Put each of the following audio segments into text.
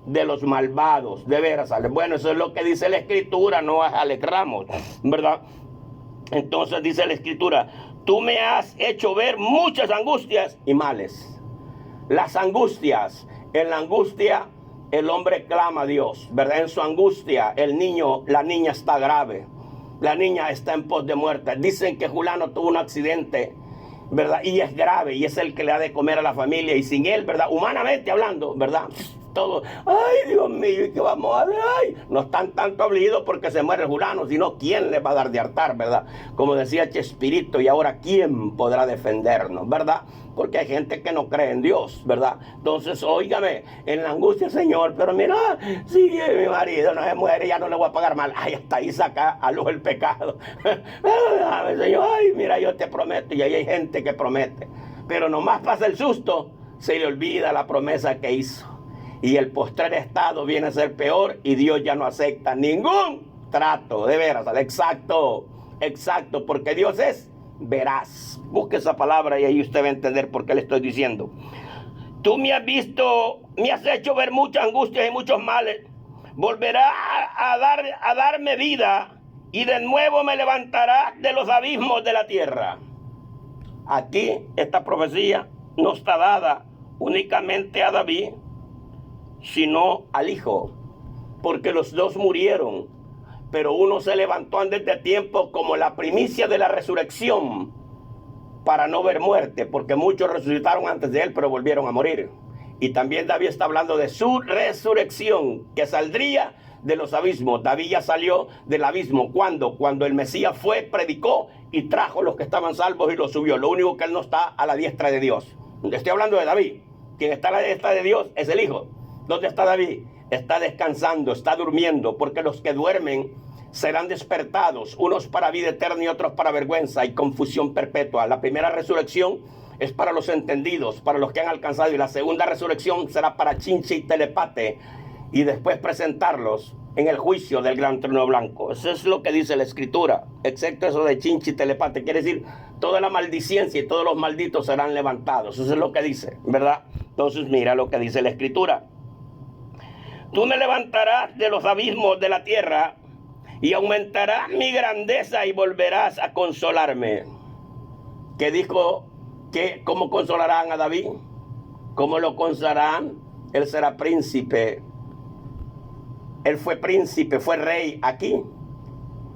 de los malvados. De veras, bueno, eso es lo que dice la Escritura, no es Alex Ramos, ¿verdad? Entonces dice la Escritura, tú me has hecho ver muchas angustias y males. Las angustias, en la angustia el hombre clama a Dios, ¿verdad? En su angustia la niña está grave, la niña está en pos de muerte. Dicen que Julano tuvo un accidente, ¿verdad? Y es grave, y es el que le ha de comer a la familia, y sin él, ¿verdad? Humanamente hablando, ¿verdad? Todo, ay, Dios mío, ¿y qué vamos a ver? Ay, no están tanto afligidos porque se muere Julano, sino ¿quién les va a dar de hartar, verdad? Como decía Chespirito, y ahora ¿quién podrá defendernos, verdad? Porque hay gente que no cree en Dios, ¿verdad? Entonces, óigame, en la angustia, Señor, pero mira, si mi marido no se muere, ya no le voy a pagar mal. Ay, hasta ahí saca a luz el pecado. Señor, ay, mira, yo te prometo, y ahí hay gente que promete, pero nomás pasa el susto, se le olvida la promesa que hizo. Y el postrer estado viene a ser peor y Dios ya no acepta ningún trato, de veras, exacto, porque Dios es veraz. Busque esa palabra y ahí usted va a entender por qué le estoy diciendo. Tú me has visto, me has hecho ver muchas angustias y muchos males. Volverá a darme vida y de nuevo me levantará de los abismos de la tierra. Aquí esta profecía no está dada únicamente a David, sino al hijo, porque los dos murieron, pero uno se levantó antes de tiempo como la primicia de la resurrección para no ver muerte, porque muchos resucitaron antes de él, pero volvieron a morir. Y también David está hablando de su resurrección, que saldría de los abismos. David ya salió del abismo. ¿Cuándo? Cuando el Mesías fue, predicó y trajo los que estaban salvos y los subió. Lo único que él no está a la diestra de Dios. Estoy hablando de David. Quien está a la diestra de Dios es el hijo. ¿Dónde está David? Está descansando, está durmiendo, porque los que duermen serán despertados, unos para vida eterna y otros para vergüenza y confusión perpetua. La primera resurrección es para los entendidos, para los que han alcanzado, y la segunda resurrección será para Chinche y Telepate, y después presentarlos en el juicio del gran trono blanco. Eso es lo que dice la Escritura, excepto eso de Chinche y Telepate. Quiere decir, toda la maldicencia y todos los malditos serán levantados. Eso es lo que dice, ¿verdad? Entonces mira lo que dice la Escritura. Tú me levantarás de los abismos de la tierra y aumentarás mi grandeza y volverás a consolarme. ¿Qué dijo? ¿Cómo consolarán a David? ¿Cómo lo consolarán? Él será príncipe. Él fue príncipe, fue rey aquí.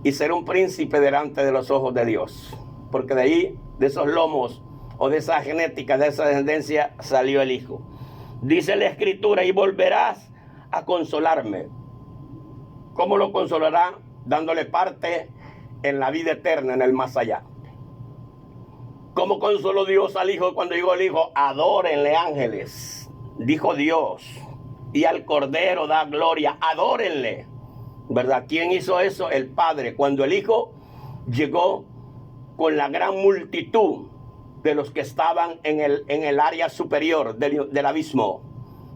Y será un príncipe delante de los ojos de Dios. Porque de ahí, de esos lomos o de esa genética, de esa descendencia, salió el hijo. Dice la Escritura, y volverás a consolarme. ¿Cómo lo consolará? Dándole parte en la vida eterna, en el más allá. ¿Cómo consoló Dios al hijo cuando llegó el hijo? Adórenle, ángeles, dijo Dios, y al Cordero da gloria, adórenle, ¿verdad? ¿Quién hizo eso? El Padre. Cuando el hijo llegó con la gran multitud de los que estaban en el área superior del abismo,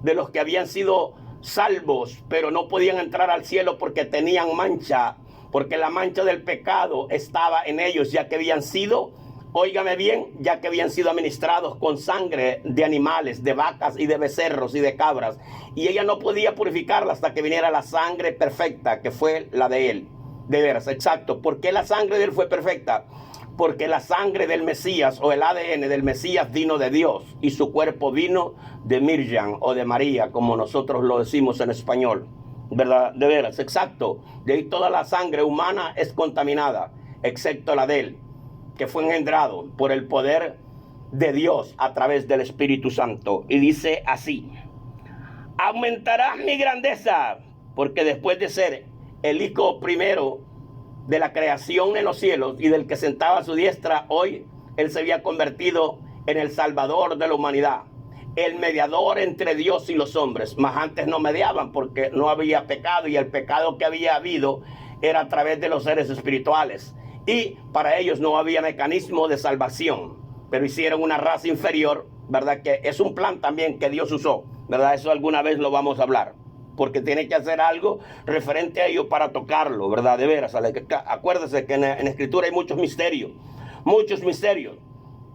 de los que habían sido salvos, pero no podían entrar al cielo porque tenían mancha, porque la mancha del pecado estaba en ellos, ya que habían sido, óigame bien, ya que habían sido administrados con sangre de animales, de vacas y de becerros y de cabras, y ella no podía purificarla hasta que viniera la sangre perfecta, que fue la de él. De veras, exacto. ¿Por qué la sangre de él fue perfecta? Porque la sangre del Mesías o el ADN del Mesías vino de Dios y su cuerpo vino de Miriam o de María, como nosotros lo decimos en español, ¿verdad? De veras, exacto. De ahí toda la sangre humana es contaminada, excepto la de él, que fue engendrado por el poder de Dios a través del Espíritu Santo. Y dice así: aumentarás mi grandeza, porque después de ser el hijo primero de la creación en los cielos y del que sentaba a su diestra, hoy él se había convertido en el Salvador de la humanidad, el mediador entre Dios y los hombres. Mas antes no mediaban porque no había pecado, y el pecado que había habido era a través de los seres espirituales, y para ellos no había mecanismo de salvación, pero hicieron una raza inferior, ¿verdad? Que es un plan también que Dios usó, ¿verdad? Eso alguna vez lo vamos a hablar, porque tiene que hacer algo referente a ello para tocarlo, ¿verdad? De veras, acuérdese que en Escritura hay muchos misterios,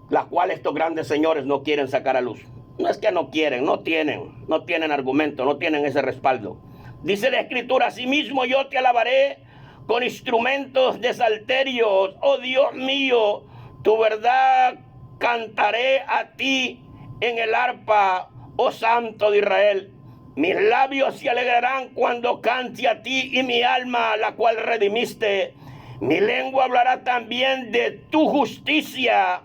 las cuales estos grandes señores no quieren sacar a luz. No es que no quieren, no tienen argumento, no tienen ese respaldo. Dice la Escritura: asimismo yo te alabaré con instrumentos de salterios, oh Dios mío, tu verdad cantaré a ti en el arpa, oh Santo de Israel. Mis labios se alegrarán cuando cante a ti, y mi alma, la cual redimiste. Mi lengua hablará también de tu justicia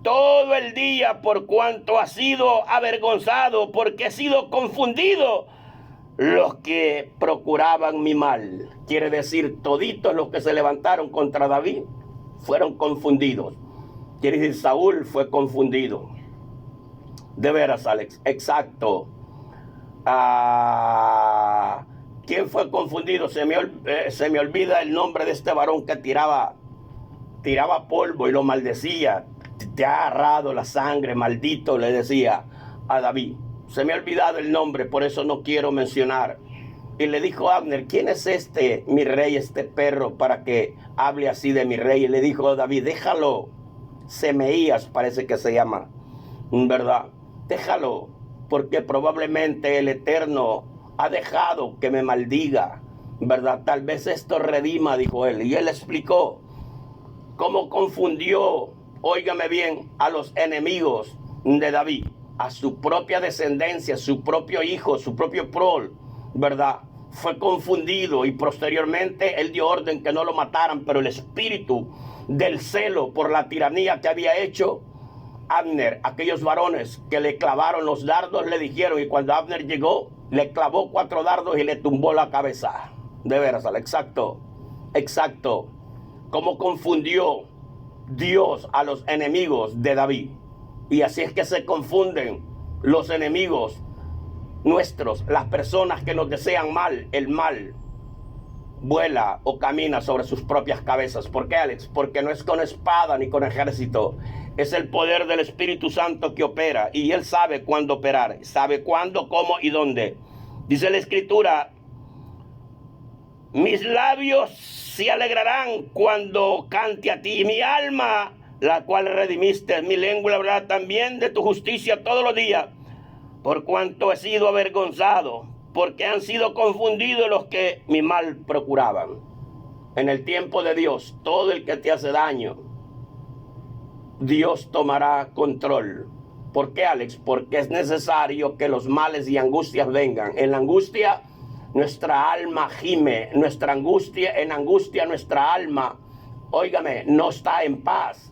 todo el día, por cuanto has sido avergonzado, porque he sido confundido los que procuraban mi mal. Quiere decir, toditos los que se levantaron contra David fueron confundidos. Quiere decir, Saúl fue confundido. De veras, Alex, exacto. ¿Quién fue confundido? Se me olvida el nombre de este varón que tiraba polvo y lo maldecía. Te ha agarrado la sangre, maldito, le decía a David. Se me ha olvidado el nombre, por eso no quiero mencionar. Y le dijo a Abner: ¿quién es este, mi rey, este perro, para que hable así de mi rey? Y le dijo a David: déjalo. Semeías parece que se llama, ¿verdad? Déjalo, porque probablemente el Eterno ha dejado que me maldiga, ¿verdad? Tal vez esto redima, dijo él. Y él explicó cómo confundió, óigame bien, a los enemigos de David, a su propia descendencia, su propio hijo, su propio prol, ¿verdad? Fue confundido, y posteriormente él dio orden que no lo mataran, pero el espíritu del celo por la tiranía que había hecho Abner, aquellos varones que le clavaron los dardos, le dijeron, y cuando Abner llegó, le clavó 4 dardos y le tumbó la cabeza. De veras, exacto. Cómo confundió Dios a los enemigos de David. Y así es que se confunden los enemigos nuestros, las personas que nos desean mal. El mal vuela o camina sobre sus propias cabezas. ¿Por qué, Alex? Porque no es con espada ni con ejército. Es el poder del Espíritu Santo que opera, y Él sabe cuándo operar, sabe cuándo, cómo y dónde. Dice la Escritura: mis labios se alegrarán cuando cante a ti, y mi alma, la cual redimiste. Mi lengua hablará también de tu justicia todos los días, por cuanto he sido avergonzado, porque han sido confundidos los que mi mal procuraban. En el tiempo de Dios, todo el que te hace daño, Dios tomará control. ¿Por qué, Alex? Porque es necesario que los males y angustias vengan. En la angustia nuestra alma gime, en angustia nuestra alma, óigame, no está en paz.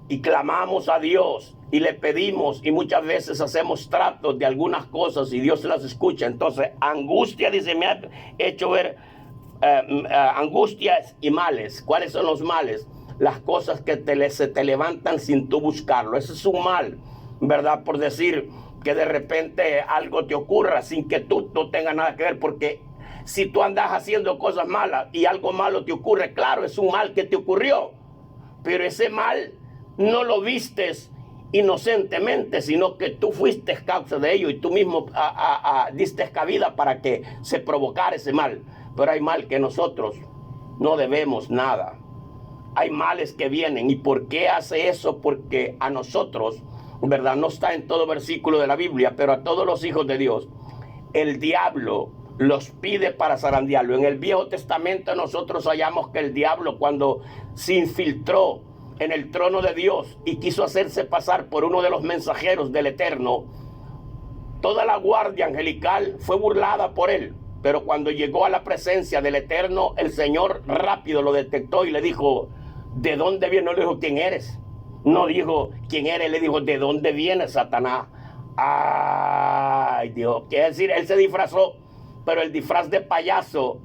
Y clamamos a Dios y le pedimos, y muchas veces hacemos tratos de algunas cosas y Dios las escucha. Entonces, angustia, dice, me ha hecho ver angustias y males. ¿Cuáles son los males? Las cosas que se te levantan sin tú buscarlo. Ese es un mal, ¿verdad? Por decir que de repente algo te ocurra sin que tú no tengas nada que ver, porque si tú andas haciendo cosas malas y algo malo te ocurre, claro, es un mal que te ocurrió, pero ese mal no lo vistes inocentemente, sino que tú fuiste causa de ello y tú mismo diste cabida para que se provocara ese mal. Pero hay mal que nosotros no debemos nada. Hay males que vienen. ¿Y por qué hace eso? Porque a nosotros, ¿verdad? No está en todo versículo de la Biblia, pero a todos los hijos de Dios, el diablo los pide para zarandearlo. En el Viejo Testamento nosotros hallamos que el diablo, cuando se infiltró en el trono de Dios y quiso hacerse pasar por uno de los mensajeros del Eterno, toda la guardia angelical fue burlada por él. Pero cuando llegó a la presencia del Eterno, el Señor rápido lo detectó y le dijo: ¿de dónde vienes? No le dijo: ¿quién eres? No dijo quién eres, le dijo: ¿de dónde vienes, Satanás? Ay, Dios. Quiere decir, él se disfrazó, pero el disfraz de payaso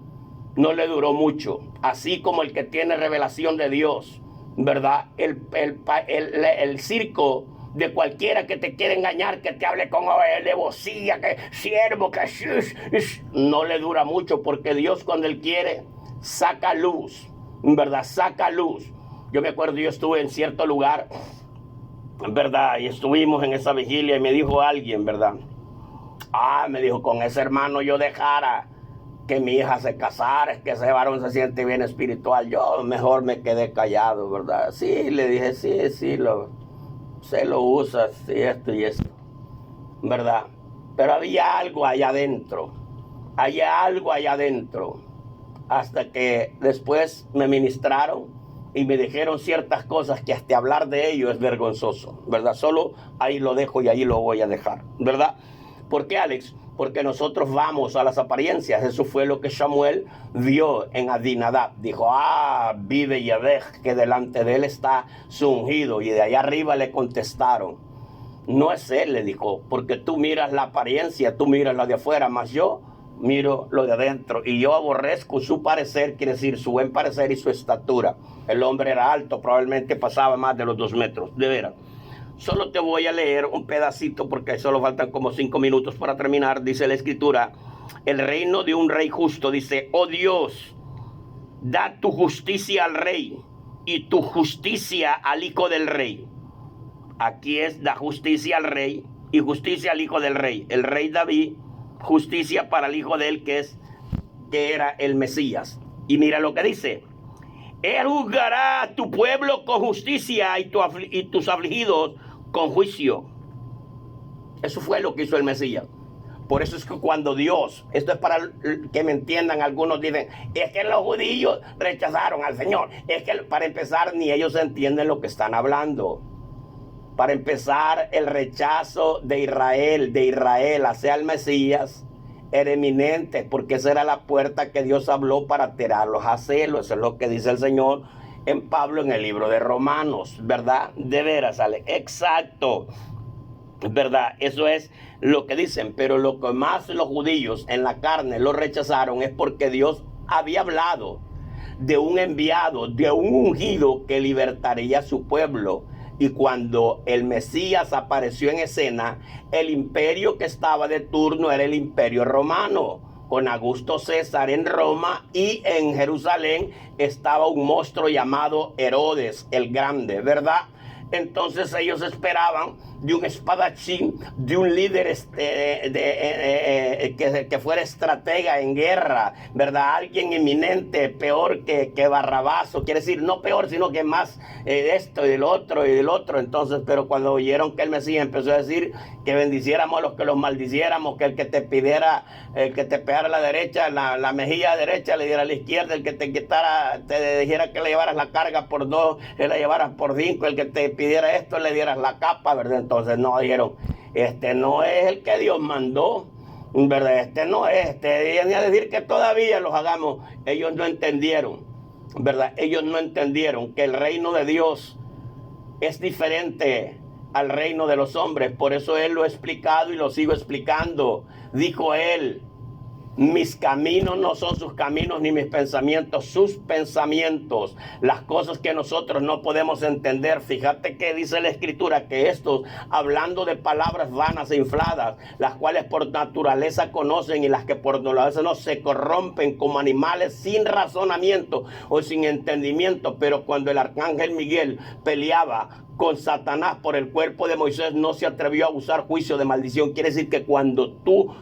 no le duró mucho. Así como el que tiene revelación de Dios, ¿verdad? El circo de cualquiera que te quiere engañar, que te hable con alevosía, que siervo, que no le dura mucho, porque Dios, cuando Él quiere, saca luz, ¿verdad? Saca luz. Yo me acuerdo, yo estuve en cierto lugar, ¿verdad? Y estuvimos en esa vigilia y me dijo alguien, ¿verdad? Me dijo: con ese hermano yo dejara que mi hija se casara, es que ese varón se siente bien espiritual. Yo mejor me quedé callado, ¿verdad? Sí, le dije, sí, se lo usa, sí, esto y esto. ¿verdad? Pero había algo allá adentro, hasta que después me ministraron y me dijeron ciertas cosas que hasta hablar de ello es vergonzoso, ¿verdad? Solo ahí lo dejo y ahí lo voy a dejar, ¿verdad? ¿Por qué, Alex? Porque nosotros vamos a las apariencias. Eso fue lo que Samuel vio en Adinadab. Dijo, vive Yahvé, que delante de él está su ungido. Y de allá arriba le contestaron, no es él, le dijo, porque tú miras la apariencia, tú miras la de afuera, mas yo miro lo de adentro. Y yo aborrezco su parecer, quiere decir su buen parecer y su estatura. El hombre era alto, probablemente pasaba más de los 2 metros, de veras. Solo te voy a leer un pedacito porque solo faltan como 5 minutos para terminar. Dice la escritura, el reino de un rey justo. Dice, oh Dios, da tu justicia al rey y tu justicia al hijo del rey. Aquí es da justicia al rey y justicia al hijo del rey. El rey David, justicia para el hijo de él que era el Mesías. Y mira lo que dice. Él juzgará a tu pueblo con justicia y tus afligidos con juicio. Eso fue lo que hizo el Mesías. Por eso es que cuando Dios, esto es para que me entiendan, algunos dicen, es que los judíos rechazaron al Señor. Es que para empezar ni ellos entienden lo que están hablando. Para empezar, el rechazo de Israel hacia el Mesías era eminente, porque esa era la puerta que Dios habló para tirarlos a celo. Eso es lo que dice el Señor en Pablo en el libro de Romanos, ¿verdad? De veras, sale exacto, ¿verdad? Eso es lo que dicen. Pero lo que más los judíos en la carne lo rechazaron es porque Dios había hablado de un enviado, de un ungido que libertaría a su pueblo. Y cuando el Mesías apareció en escena, el imperio que estaba de turno era el imperio romano, con Augusto César en Roma, y en Jerusalén estaba un monstruo llamado Herodes el Grande, ¿verdad? Entonces ellos esperaban de un espadachín, de un líder que fuera estratega en guerra, ¿verdad? Alguien eminente, peor que Barrabás, quiere decir, no peor, sino que más de esto y del otro. Entonces, pero cuando oyeron que el Mesías empezó a decir que bendiciéramos a los que los maldiciéramos, que el que te pidiera, el que te pegara a la derecha, la mejilla derecha le diera a la izquierda, el que te quitara, te dijera que le llevaras la carga por 2, le la llevaras por 5, el que te pidiera esto, le dieras la capa, ¿verdad? Entonces no dijeron, este no es el que Dios mandó, ¿verdad? Este no es, viene a decir que todavía los hagamos. Ellos no entendieron, ¿verdad? Ellos no entendieron que el reino de Dios es diferente al reino de los hombres. Por eso Él lo ha explicado y lo sigo explicando. Dijo Él, mis caminos no son sus caminos, ni mis pensamientos sus pensamientos. Las cosas que nosotros no podemos entender. Fíjate que dice la Escritura que estos, hablando de palabras vanas e infladas, las cuales por naturaleza conocen y las que por naturaleza no, se corrompen como animales sin razonamiento o sin entendimiento. Pero cuando el arcángel Miguel peleaba con Satanás por el cuerpo de Moisés, no se atrevió a usar juicio de maldición. Quiere decir que cuando tú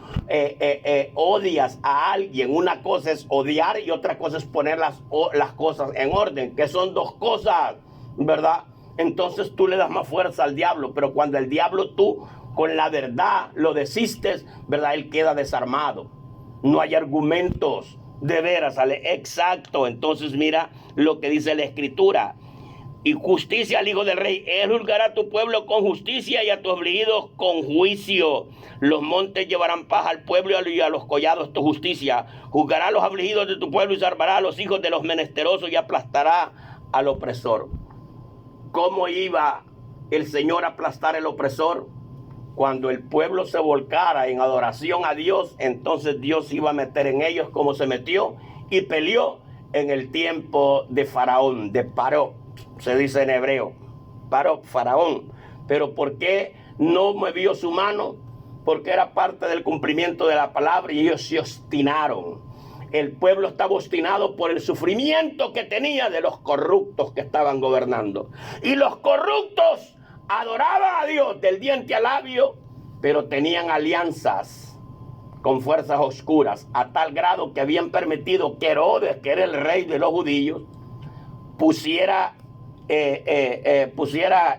odias a alguien, una cosa es odiar y otra cosa es poner las cosas en orden, que son dos cosas, ¿verdad? Entonces tú le das más fuerza al diablo, pero cuando el diablo tú con la verdad lo desistes, ¿verdad? Él queda desarmado. No hay argumentos, de veras, sale exacto. Entonces mira lo que dice la Escritura. Y justicia al hijo del rey. Él juzgará a tu pueblo con justicia y a tus afligidos con juicio. Los montes llevarán paz al pueblo y a los collados tu justicia. Juzgará a los afligidos de tu pueblo y salvará a los hijos de los menesterosos y aplastará al opresor. ¿Cómo iba el Señor a aplastar al opresor? Cuando el pueblo se volcara en adoración a Dios, entonces Dios iba a meter en ellos como se metió y peleó en el tiempo de Faraón, de Paró. Se dice en hebreo, Faraón. Pero ¿por qué no movió su mano? Porque era parte del cumplimiento de la palabra y ellos se obstinaron. El pueblo estaba obstinado por el sufrimiento que tenía de los corruptos que estaban gobernando. Y los corruptos adoraban a Dios del diente al labio, pero tenían alianzas con fuerzas oscuras, a tal grado que habían permitido que Herodes, que era el rey de los judíos, pusiera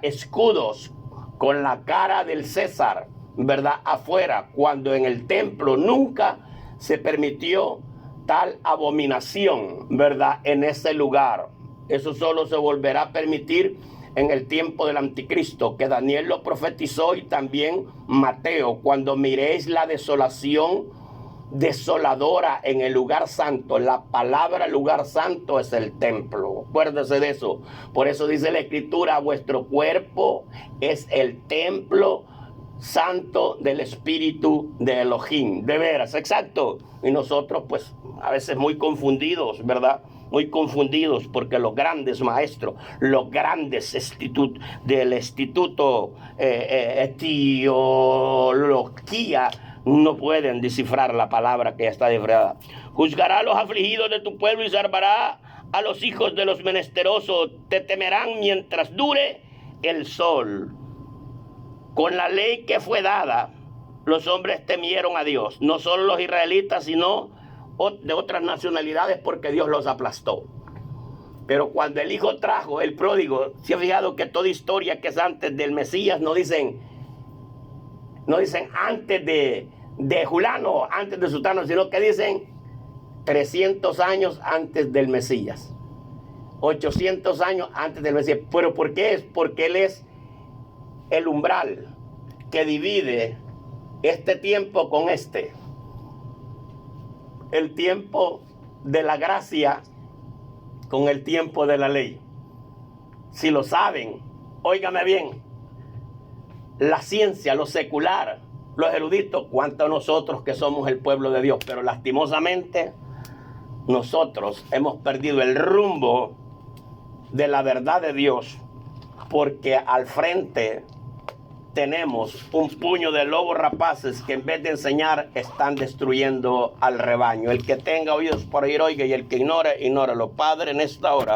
escudos con la cara del César, ¿verdad?, afuera, cuando en el templo nunca se permitió tal abominación, ¿verdad?, en ese lugar. Eso solo se volverá a permitir en el tiempo del anticristo, que Daniel lo profetizó, y también Mateo: cuando miréis la desolación desoladora en el lugar santo. La palabra lugar santo es el templo, acuérdese de eso. Por eso dice la escritura: vuestro cuerpo es el templo santo del Espíritu de Elohim. De veras, exacto. Y nosotros pues a veces muy confundidos, ¿verdad? Muy confundidos, porque los grandes maestros, los grandes del instituto etiología, no pueden descifrar la palabra que ya está descifrada. Juzgará a los afligidos de tu pueblo y salvará a los hijos de los menesterosos. Te temerán mientras dure el sol. Con la ley que fue dada, los hombres temieron a Dios, no solo los israelitas, sino de otras nacionalidades, porque Dios los aplastó. Pero cuando el hijo trajo, el pródigo, ¿se ha fijado que toda historia que es antes del Mesías no dicen antes de Julano, antes de Sutano, sino que dicen 300 años antes del Mesías, 800 años antes del Mesías? ¿Pero por qué es? Porque Él es el umbral que divide este tiempo con este. El tiempo de la gracia con el tiempo de la ley. Si lo saben, óigame bien, la ciencia, lo secular, los eruditos, cuanto nosotros que somos el pueblo de Dios. Pero lastimosamente nosotros hemos perdido el rumbo de la verdad de Dios, porque al frente tenemos un puño de lobos rapaces que en vez de enseñar están destruyendo al rebaño. El que tenga oídos para oír, oiga, y el que ignore, ignóralo. Padre, en esta hora